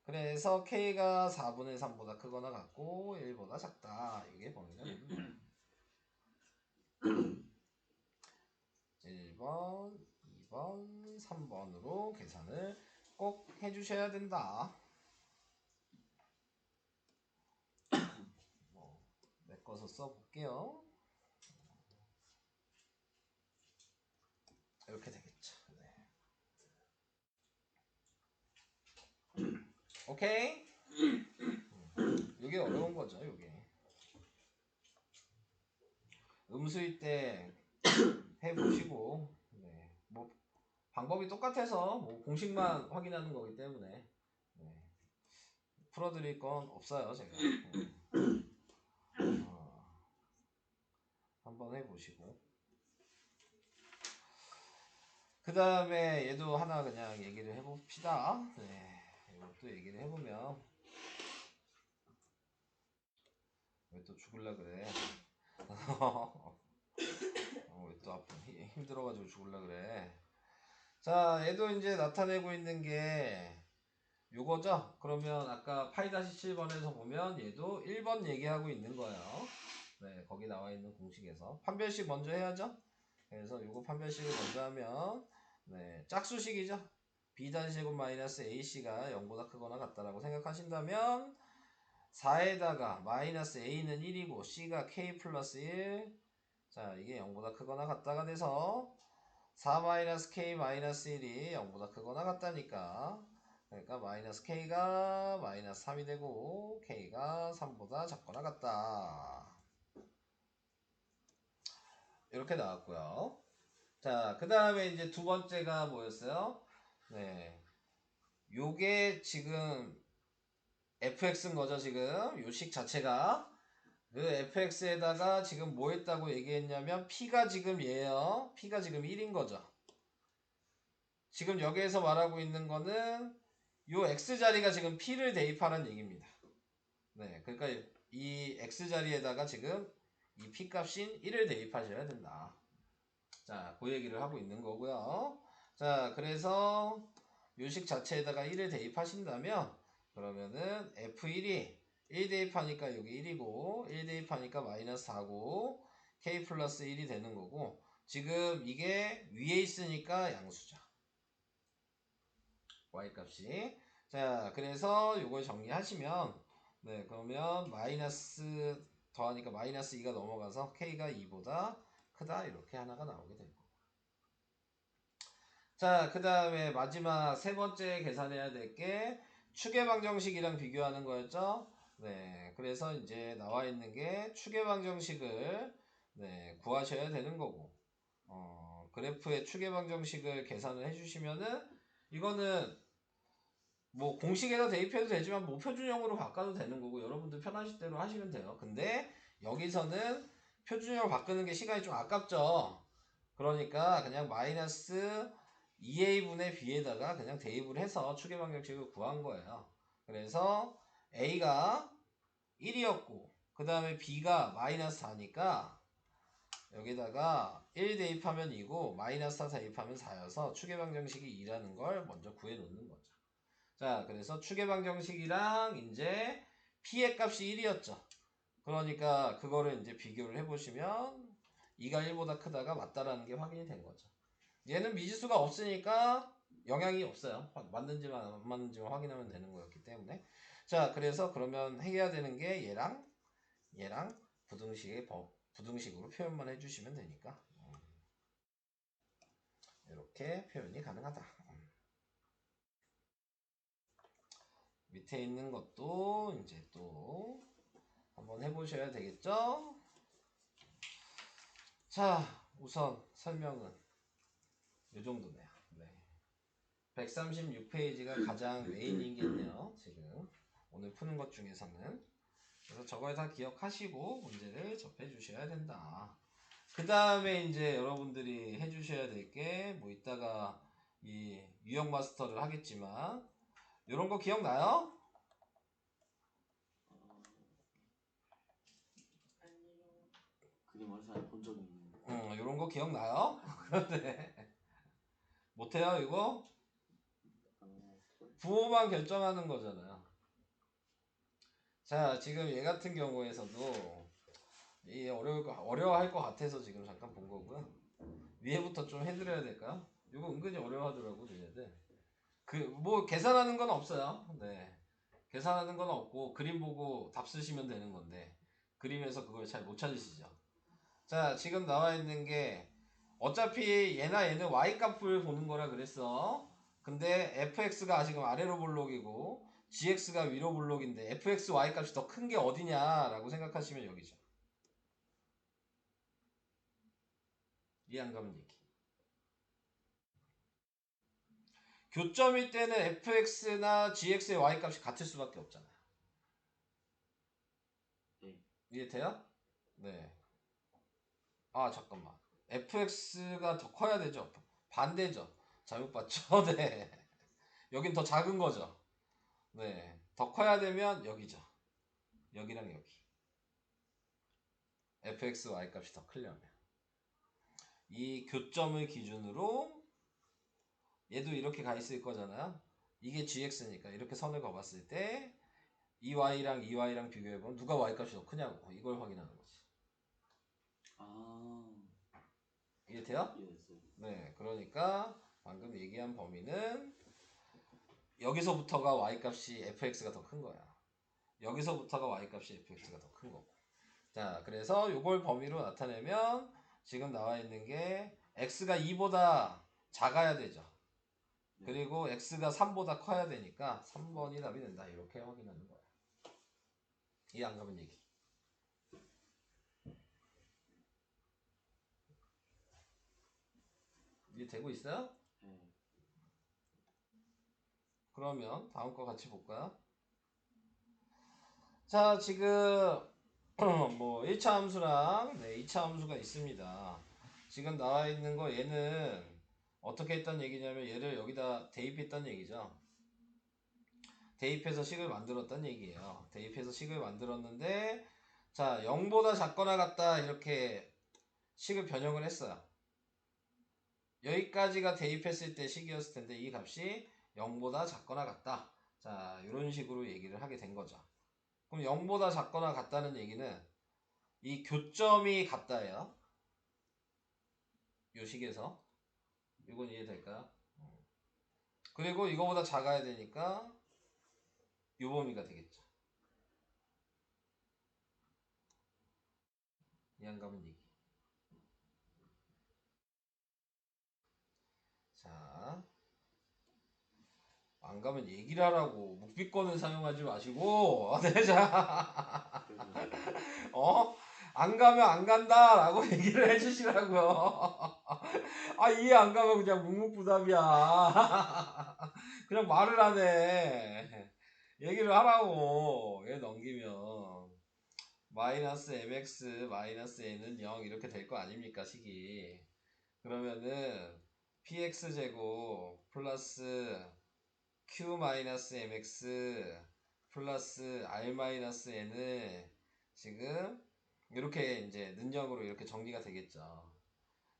그래서 k가 4분의 3보다 크거나 같고 1보다 작다. 이게 범위가 됩니다. 1번, 2번, 3번으로 계산을 꼭 해주셔야 된다. 메꿔서 써볼게요. 이렇게 되겠죠. 네. 오케이? 이게 어려운 거죠, 이게. 음수일 때 해보시고, 네. 뭐 방법이 똑같아서 뭐 공식만 확인하는 거기 때문에, 네. 풀어드릴 건 없어요, 제가. 한번 해보시고, 그 다음에 얘도 하나 그냥 얘기를 해봅시다. 네. 이것도 얘기를 해보면, 왜 또 죽을라 그래? 왜 또 아픈 힘들어가지고 죽을라 그래? 자, 얘도 이제 나타내고 있는 게 요거죠? 그러면 아까 파이-7번에서 보면 얘도 1번 얘기하고 있는 거예요. 네, 거기 나와 있는 공식에서 판별식 먼저 해야죠. 그래서 요거 판별식을 먼저 하면, 네, 짝수식이죠. b-제곱 마이너스 ac가 0보다 크거나 같다라고 생각하신다면 4에다가 마이너스 a는 1이고 c가 k 플러스 1. 자, 이게 0보다 크거나 같다가 돼서 4-k 마이너스 1이 0보다 크거나 같다니까, 그러니까 마이너스 k가 마이너스 3이 되고 k가 3보다 작거나 같다. 이렇게 나왔고요. 자, 그 다음에 이제 두 번째가 뭐였어요? 네. 요게 지금 fx인 거죠, 지금. 요 식 자체가. 그 fx에다가 지금 뭐 했다고 얘기했냐면 p가 지금 얘예요. p가 지금 1인 거죠. 지금 여기에서 말하고 있는 거는 요 x자리가 지금 p를 대입하는 얘기입니다. 네, 그러니까 이 x자리에다가 지금 이 p값인 1을 대입하셔야 된다. 자, 그 얘기를 하고 있는 거고요. 자, 그래서 요식 자체에다가 1을 대입하신다면 그러면은 f1이 1 대입하니까 여기 1이고 1 대입하니까 마이너스 4고 k 플러스 1이 되는 거고 지금 이게 위에 있으니까 양수죠. y값이. 자, 그래서 이걸 정리하시면 네, 그러면 마이너스 더하니까 마이너스 2가 넘어가서 k가 2보다 크다 이렇게 하나가 나오게 될 거고. 자, 그 다음에 마지막 세 번째 계산해야 될 게 추계방정식이랑 비교하는 거였죠. 네, 그래서 이제 나와 있는 게 추계방정식을 네, 구하셔야 되는 거고 그래프의 추계방정식을 계산을 해주시면은 이거는 뭐 공식에다 대입해도 되지만 뭐 표준형으로 바꿔도 되는 거고 여러분들 편하실 대로 하시면 돼요. 근데 여기서는 표준형으로 바꾸는 게 시간이 좀 아깝죠. 그러니까 그냥 마이너스 2a분의 b에다가 그냥 대입을 해서 추계방정식을 구한 거예요. 그래서 a가 1이었고 그 다음에 b가 마이너스 4니까 여기다가 1 대입하면 2고 마이너스 4 대입하면 4여서 추계방정식이 2라는 걸 먼저 구해 놓는 거죠. 자, 그래서 추계방정식이랑 이제 p의 값이 1이었죠. 그러니까 그거를 이제 비교를 해보시면 2가 1보다 크다가 맞다라는 게 확인이 된 거죠. 얘는 미지수가 없으니까 영향이 없어요. 맞는지만 안 맞는지만 확인하면 되는 거였기 때문에. 자, 그래서 그러면 해야 되는 게 얘랑 부등식으로 표현만 해주시면 되니까 이렇게 표현이 가능하다. 밑에 있는 것도 이제 또 한번 해보셔야 되겠죠? 자, 우선 설명은 이 정도네요. 네. 136페이지가 가장 메인이겠네요. 지금 오늘 푸는 것 중에서는. 그래서 저걸 다 기억하시고 문제를 접해 주셔야 된다. 그 다음에 이제 여러분들이 해주셔야 될 게 뭐 이따가 이 유형 마스터를 하겠지만 이런 거 기억나요? 아니요. 그림 어디서 많이 본 적이 있는데. 이런 거 기억나요? 네. 못해요 이거? 부호만 결정하는 거잖아요. 자, 지금 얘 같은 경우에서도 이 어려워할 것 같아서 지금 잠깐 본 거고요. 위에부터 좀 해드려야 될까요? 이거 은근히 어려워하더라고 얘네들. 그 뭐 계산하는 건 없어요. 네, 계산하는 건 없고 그림 보고 답 쓰시면 되는 건데 그림에서 그걸 잘 못 찾으시죠. 자, 지금 나와 있는 게 어차피 얘나 얘는 y 값을 보는 거라 그랬어. 근데 fx가 지금 아래로 볼록이고 gx가 위로 볼록인데 fx y 값이 더 큰 게 어디냐라고 생각하시면 여기죠. 이해 안 가면 얘기. 교점일 때는 fx나 gx의 y 값이 같을 수밖에 없잖아요. 네. 이해돼요? 네. 아, 잠깐만. fx가 더 커야 되죠? 반대죠? 잘못 봤죠? 네. 여긴 더 작은 거죠? 네. 더 커야 되면 여기죠. 여기랑 여기. fx, y 값이 더 크려면. 이 교점을 기준으로 얘도 이렇게 가 있을 거잖아요. 이게 gx니까 이렇게 선을 그어봤을 때 이 y랑 이 y랑 비교해보면 누가 y 값이 더 크냐고 이걸 확인하는 거지. 아. 이해돼요? 이해됐어요. 네. 그러니까 방금 얘기한 범위는 여기서부터가 y값이 fx가 더 큰 거야. 여기서부터가 y값이 fx가 더 큰 거고. 자, 그래서 요걸 범위로 나타내면 지금 나와 있는 게 x가 2보다 작아야 되죠. 네. 그리고 x가 3보다 커야 되니까 3번이 답이 된다. 이렇게 확인하는 거야. 이해 안 가면 얘기. 이해되고 있어요? 네. 그러면 다음 거 같이 볼까요? 자, 지금 뭐 1차 함수랑 2차 함수가 있습니다. 지금 나와 있는 거 얘는 어떻게 했단 얘기냐면 얘를 여기다 대입했단 얘기죠. 대입해서 식을 만들었단 얘기예요. 대입해서 식을 만들었는데 자 0보다 작거나 같다 이렇게 식을 변형을 했어요. 여기까지가 대입했을 때 식이었을 텐데 이 값이 0보다 작거나 같다. 자 이런 식으로 얘기를 하게 된 거죠. 그럼 0보다 작거나 같다는 얘기는 이 교점이 같다예요. 요 식에서 이건 이해될까요? 그리고 이거보다 작아야 되니까 요 범위가 되겠죠. 이해 안 가면 얘기. 자, 안 가면 얘기를 하라고. 묵비권을 사용하지 마시고. 네, 자, 그래서 안 가면 안 간다라고 얘기를 해주시라고요. 아, 이해 안 가면 그냥 묵묵부답이야. 그냥 말을 하네. 얘기를 하라고. 얘 넘기면. 마이너스 mx 마이너스 n은 0 이렇게 될 거 아닙니까 식이. 그러면은 px제곱 플러스 q 마이너스 mx 플러스 r 마이너스 n을 지금 이렇게 이제 는역으로 이렇게 정리가 되겠죠.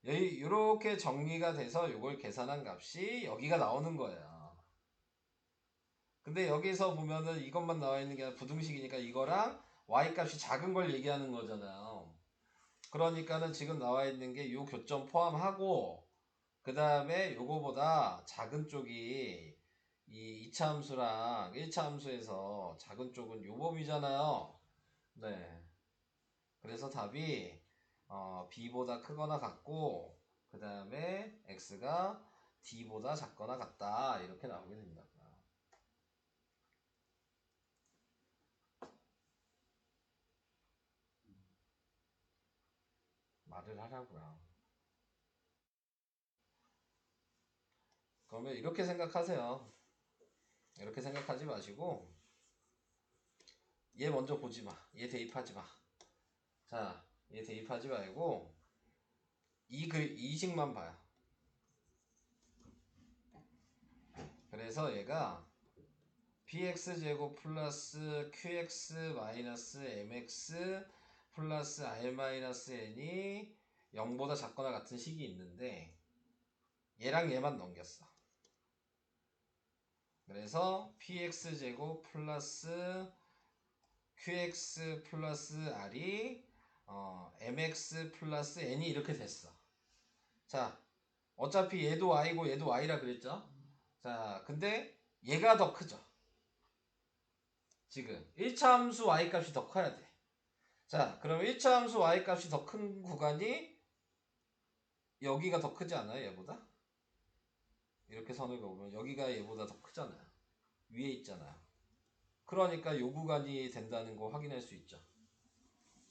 이렇게 정리가 돼서 이걸 계산한 값이 여기가 나오는 거예요. 근데 여기서 보면은 이것만 나와 있는 게 아니라 부등식이니까 이거랑 y 값이 작은 걸 얘기하는 거잖아요. 그러니까는 지금 나와 있는 게 이 교점 포함하고 그 다음에 요거보다 작은 쪽이 이 2차 함수랑 1차 함수에서 작은 쪽은 요 범위잖아요. 네. 그래서 답이 b보다 크거나 같고 그 다음에 x가 d보다 작거나 같다 이렇게 나오게 됩니다. 말을 하라고요. 그러면 이렇게 생각하세요. 이렇게 생각하지 마시고 얘 먼저 보지 마. 얘 대입하지 마. 자, 얘 대입하지 말고 이 식만 봐요. 그래서 얘가 px제곱 플러스 qx 마이너스 mx 플러스 r 마이너스 n이 0보다 작거나 같은 식이 있는데 얘랑 얘만 넘겼어. 그래서 px제곱 플러스 qx 플러스 r이 mx 플러스 n이 이렇게 됐어. 자, 어차피 얘도 y고 얘도 y라 그랬죠? 자, 근데 얘가 더 크죠? 지금 1차 함수 y 값이 더 커야 돼. 자, 그럼 1차 함수 y 값이 더 큰 구간이 여기가 더 크지 않아요? 얘보다? 이렇게 선을 그어보면 여기가 얘보다 더 크잖아요. 위에 있잖아요. 그러니까 요 구간이 된다는 거 확인할 수 있죠.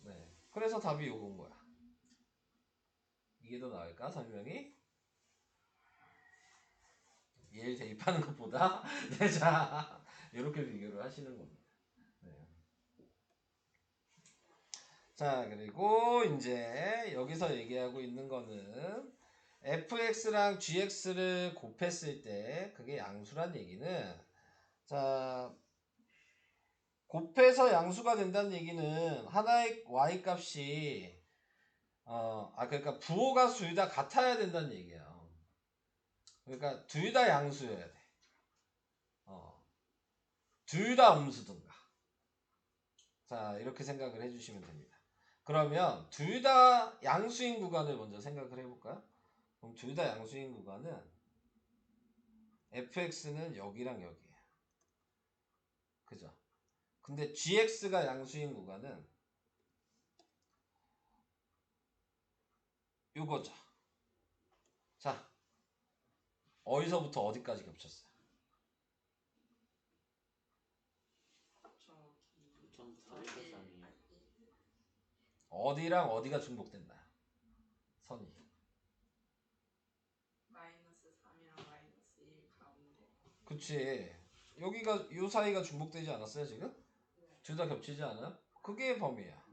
네. 그래서 답이 요건 거야. 이게 더 나을까? 설명이? 얘를 대입하는 것보다 네, 자, 이렇게 비교를 하시는 겁니다. 네. 자, 그리고 이제 여기서 얘기하고 있는 거는 fx랑 gx를 곱했을 때 그게 양수란 얘기는 자, 곱해서 양수가 된다는 얘기는 하나의 y 값이 그러니까 부호가 둘 다 같아야 된다는 얘기예요. 그러니까 둘 다 양수여야 돼. 둘 다 음수든가. 자, 이렇게 생각을 해주시면 됩니다. 그러면 둘 다 양수인 구간을 먼저 생각을 해볼까요? 그럼 둘 다 양수인 구간은 fx는 여기랑 여기예요. 그죠? 근데 gx가 양수인 구간은 요거죠. 자, 어디서부터 어디까지 겹쳤어요? 저기 전부 다 일자선이에요. 어디랑 어디가 중복됐나요? 선이. 그치. 여기가 요 사이가 중복되지 않았어요 지금? 둘 다 겹치지 않아요? 그게 범위야.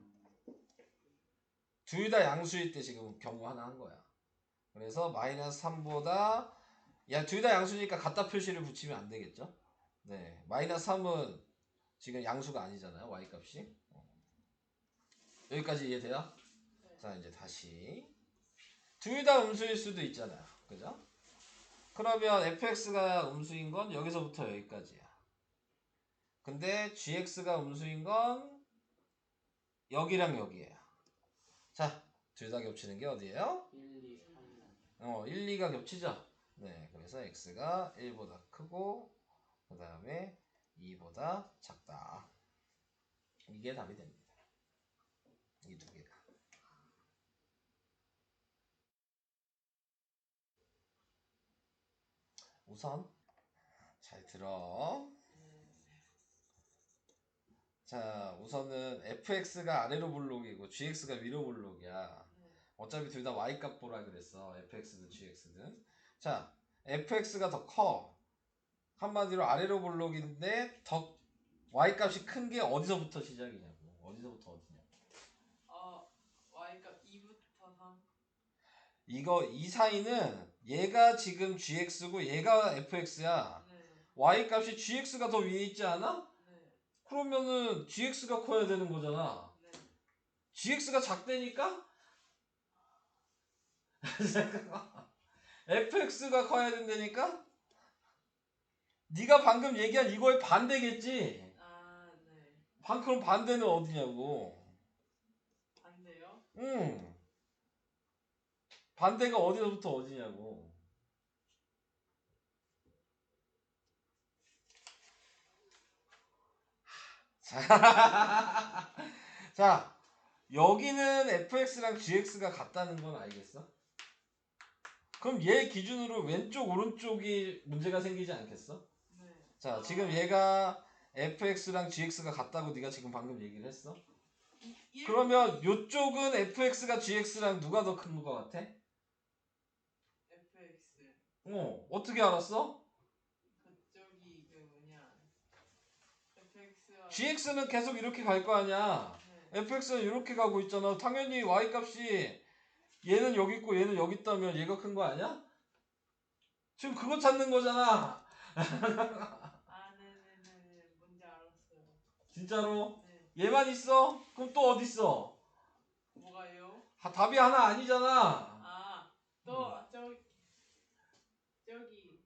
둘 다 양수일 때 지금 경우 하나 한 거야. 그래서 마이너스 3보다 둘 다 양수니까 같다 표시를 붙이면 안 되겠죠? 네, 마이너스 3은 지금 양수가 아니잖아요. y값이. 여기까지 이해돼요? 자, 이제 다시 둘 다 음수일 수도 있잖아요. 그죠? 그러면 fx가 음수인 건 여기서부터 여기까지야. 근데 gx가 음수인 건 여기랑 여기예요. 자, 둘 다 겹치는 게 어디예요? 1, 2, 3. 1, 2가 겹치죠? 네, 그래서 x가 1보다 크고 그 다음에 2보다 작다. 이게 답이 됩니다. 이 두 개가. 우선 잘 들어. 자, 우선은 fx가 아래로 볼록이고 gx가 위로 볼록이야. 어차피 둘 다 y값 보라 그랬어. fx든 gx든. 자, fx가 더 커. 한마디로 아래로 볼록인데 더 y값이 큰 게 어디서부터 시작이냐고. 어디서부터 어디냐고. y값 2부터 3. 이 사이는 얘가 지금 gx고 얘가 fx야. 네. y값이 gx가 더 위에 있지 않아? 네. 그러면은 gx가 커야 되는 거잖아. 네. gx가 작다니까? fx가 커야 된다니까? 네가 방금 얘기한 이거의 반대겠지? 네. 그럼 반대는 어디냐고. 반대요? 반대가 어디서부터 어디냐고. 자, 여기는 fx랑 gx가 같다는 건 알겠어? 그럼 얘 기준으로 왼쪽 오른쪽이 문제가 생기지 않겠어? 네. 자, 지금 얘가 fx랑 gx가 같다고 네가 지금 방금 얘기를 했어? 그러면 요쪽은 fx가 gx랑 누가 더 큰 거 같아? fx. 어떻게 알았어? 그쪽이 fx가 gx는 계속 이렇게 갈 거 아니야. 네. fx는 이렇게 가고 있잖아. 당연히 y값이 얘는 여기 있고 얘는 여기 있다면 얘가 큰 거 아니야? 지금 그거 찾는 거잖아. 네네네네. 뭔지 알았어요. 진짜로? 네. 얘만 있어? 그럼 또 어디 있어? 뭐가요? 답이 하나 아니잖아. 저기 여기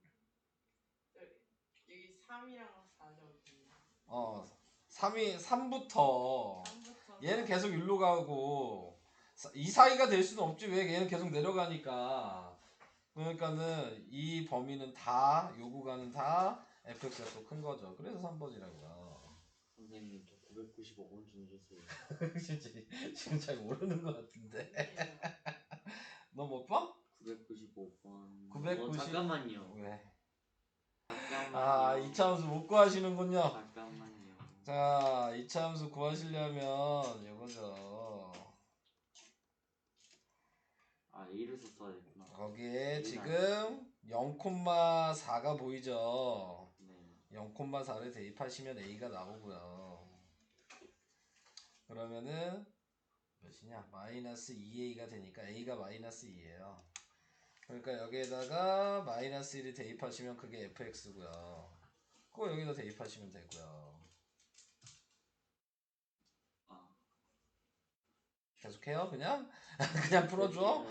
3이랑 4 저기. 3부터 3부터 얘는 계속 일로 가고 이 사이가 될 수는 없지. 왜? 얘는 계속 내려가니까. 그러니까는 이 범위는 다, 요 구간은 다 fx가 또 큰 거죠. 그래서 3번이라고요. 선생님 저 995번 주무셨어요. 지금 잘 모르는 것 같은데. 너 몇 번? 995번. 990. 잠깐만요. 왜? 잠깐만요. 이차 함수 못 구하시는군요. 잠깐만요. 자, 이차 함수 구하시려면 이거죠. A를 써야 됐구나. 거기에 지금 0,4가 보이죠. 네. 0,4를 대입하시면 A가 나오고요. 그러면은 몇이냐? 마이너스 2A가 되니까 A가 마이너스 2예요. 그러니까 여기에다가 마이너스 1을 대입하시면 그게 fx고요. 그거 여기다 대입하시면 되고요. 계속해요? 그냥? 그냥 풀어줘?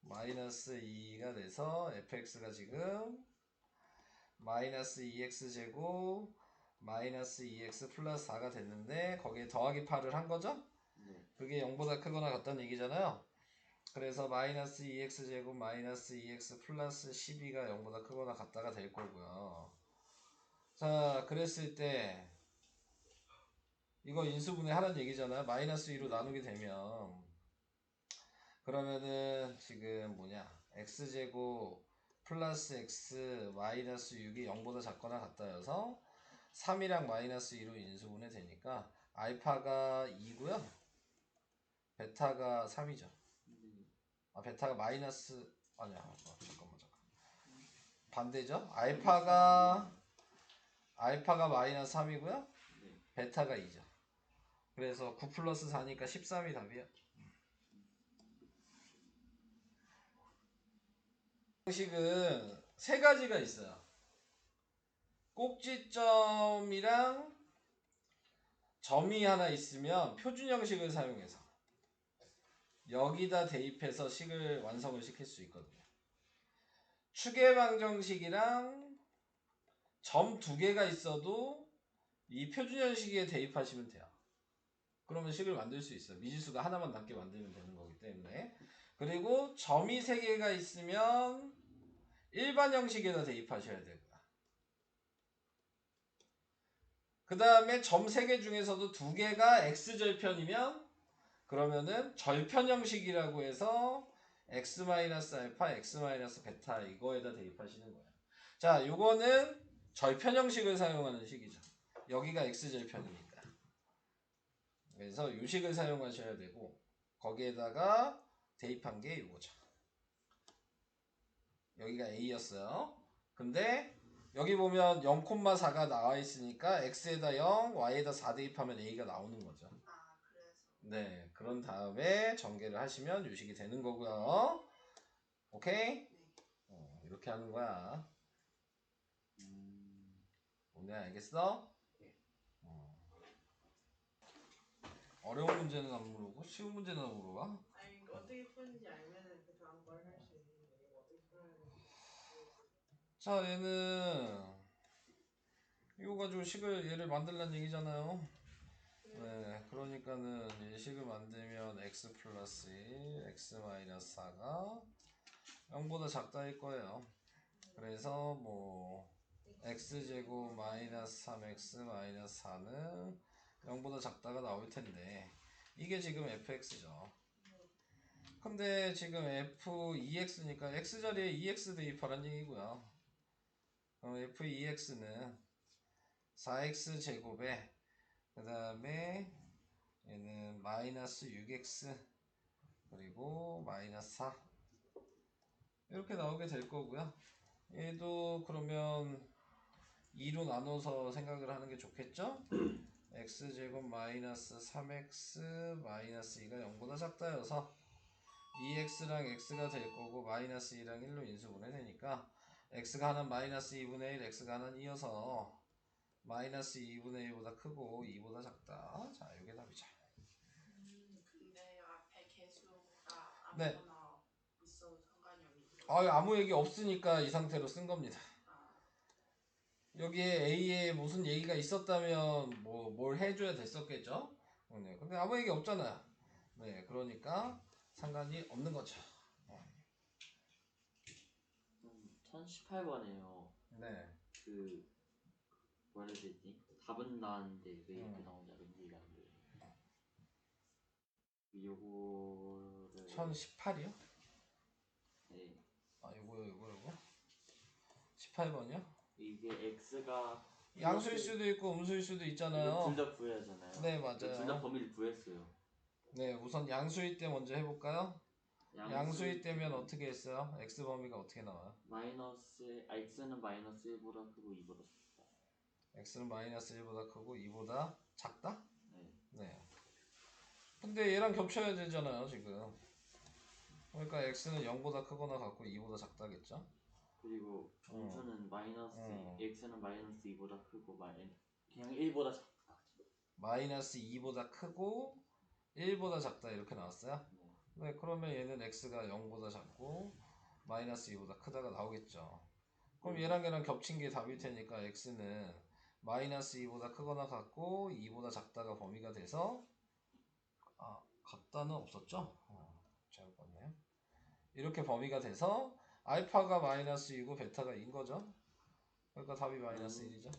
마이너스 2가 돼서 fx가 지금 마이너스 2x제곱 마이너스 2x 플러스 4가 됐는데 거기에 더하기 8을 한 거죠? 네. 그게 0보다 크거나 같다는 얘기잖아요. 그래서 마이너스 2x제곱 마이너스 2x 플러스 12가 0보다 크거나 같다가 될 거고요. 자, 그랬을 때 이거 인수분해 하라는 얘기잖아요. 마이너스 2로 나누게 되면 그러면은 지금 x제곱 플러스 x 마이너스 6이 0보다 작거나 같다여서 3이랑 마이너스 2로 인수분해 되니까 알파가 2고요. 베타가 3이죠. 베타가 마이너스 잠깐만. 반대죠. 알파가 마이너스 3이고요. 네. 베타가 2죠. 그래서 9 플러스 4니까 13이 답이에요. 방식은 세 가지가 있어요. 꼭지점이랑 점이 하나 있으면 표준 형식을 사용해서 여기다 대입해서 식을 완성을 시킬 수 있거든요. 추계방정식이랑 점 두 개가 있어도 이 표준 형식에 대입하시면 돼요. 그러면 식을 만들 수 있어요. 미지수가 하나만 남게 만들면 되는 거기 때문에. 그리고 점이 세 개가 있으면 일반 형식에다 대입하셔야 되고요. 그 다음에 점 3개 중에서도 2개가 x절편이면 그러면은 절편 형식이라고 해서 x-알파, x-베타 이거에다 대입하시는 거예요. 자, 요거는 절편 형식을 사용하는 식이죠. 여기가 x절편이니까. 그래서 요 식을 사용하셔야 되고 거기에다가 대입한 게 요거죠. 여기가 a였어요. 근데 여기 보면 0,4가 나와 있으니까 x에다 0, y에다 4 대입하면 a가 나오는 거죠. 아, 그래서. 네, 그런 다음에 전개를 하시면 요식이 되는 거고요. 오케이? 네. 이렇게 하는 거야. 오늘 알겠어? 네. 어려운 문제는 안 물어보고 쉬운 문제는 안 물어봐. 아니, 어떻게 푸는지 알면은 그 다음 걸 할 수 있는데 이거 어떻게 풀어야 되는지 모르겠어요. 자, 얘는 이거 가지고 식을 얘를 만들란 얘기잖아요. 네, 그러니까는 이 식을 만들면 x 플러스 1, x 마이너스 4가 0보다 작다일 거예요. 그래서 뭐 x제곱 마이너스 3x 마이너스 4는 0보다 작다가 나올 텐데 이게 지금 fx죠. 근데 지금 f2x니까 x자리에 2x 대입하란 얘기고요. 그럼 f2x는 4x 제곱에 그 다음에 얘는 마이너스 6x 그리고 마이너스 4 이렇게 나오게 될 거고요. 얘도 그러면 2로 나눠서 생각을 하는 게 좋겠죠? x제곱 마이너스 3x 마이너스 2가 0보다 작다여서 2x랑 x가 될 거고 마이너스 2랑 1로 인수분해 되니까 x가 하나는 마이너스 2분의 1, x가 하나는 2여서 마이너스 2분의 1보다 크고 2보다 작다. 자, 이게 답이죠. 근데 앞에 개수가 네. 아무거나 있어도 상관이 없는 거예요. 아무 얘기 없으니까 이 상태로 쓴 겁니다. 아, 여기에 A에 무슨 얘기가 있었다면 뭘 해줘야 됐었겠죠? 네, 근데 아무 얘기 없잖아요. 네, 그러니까 상관이 없는 거죠. 1018번에요. 네. 그 뭐라 해야 되지? 답은 나왔는데 왜 이렇게 나오냐 이런 얘기가 안 돼요. 요거를 1018이요? 네. 아, 요거 18번이요? 이게 x가 양수일 수도 있고 음수일 수도 있잖아요. 둘 다 구해야 하잖아요. 네, 맞아요. 둘 다 범위를 구했어요. 네, 우선 양수일 때 먼저 해볼까요? 양수일 때면 어떻게 했어요? x 범위가 어떻게 나와요? x는 마이너스 1보다 크고 2보다 작다. x는 마이너스 1보다 크고 2보다 작다? 네. 네. 근데 얘랑 겹쳐야 되잖아요, 지금. 그러니까 x는 0보다 크거나 같고 2보다 작다겠죠? 그리고 음수는 마이너스 어. x는 마이너스 2보다 크고 그냥 1보다 작다. 마이너스 2보다 크고 1보다 작다 이렇게 나왔어요? 네. 네, 그러면 얘는 x가 0보다 작고 마이너스 2보다 크다가 나오겠죠. 그럼 얘랑 겹친 게 답일 테니까 x는 마이너스 2보다 크거나 같고 2보다 작다가 범위가 돼서 같다는 없었죠? 잘못 봤네요. 이렇게 범위가 돼서 알파가 마이너스 2고 베타가 2인 거죠. 그러니까 답이 마이너스 1이죠.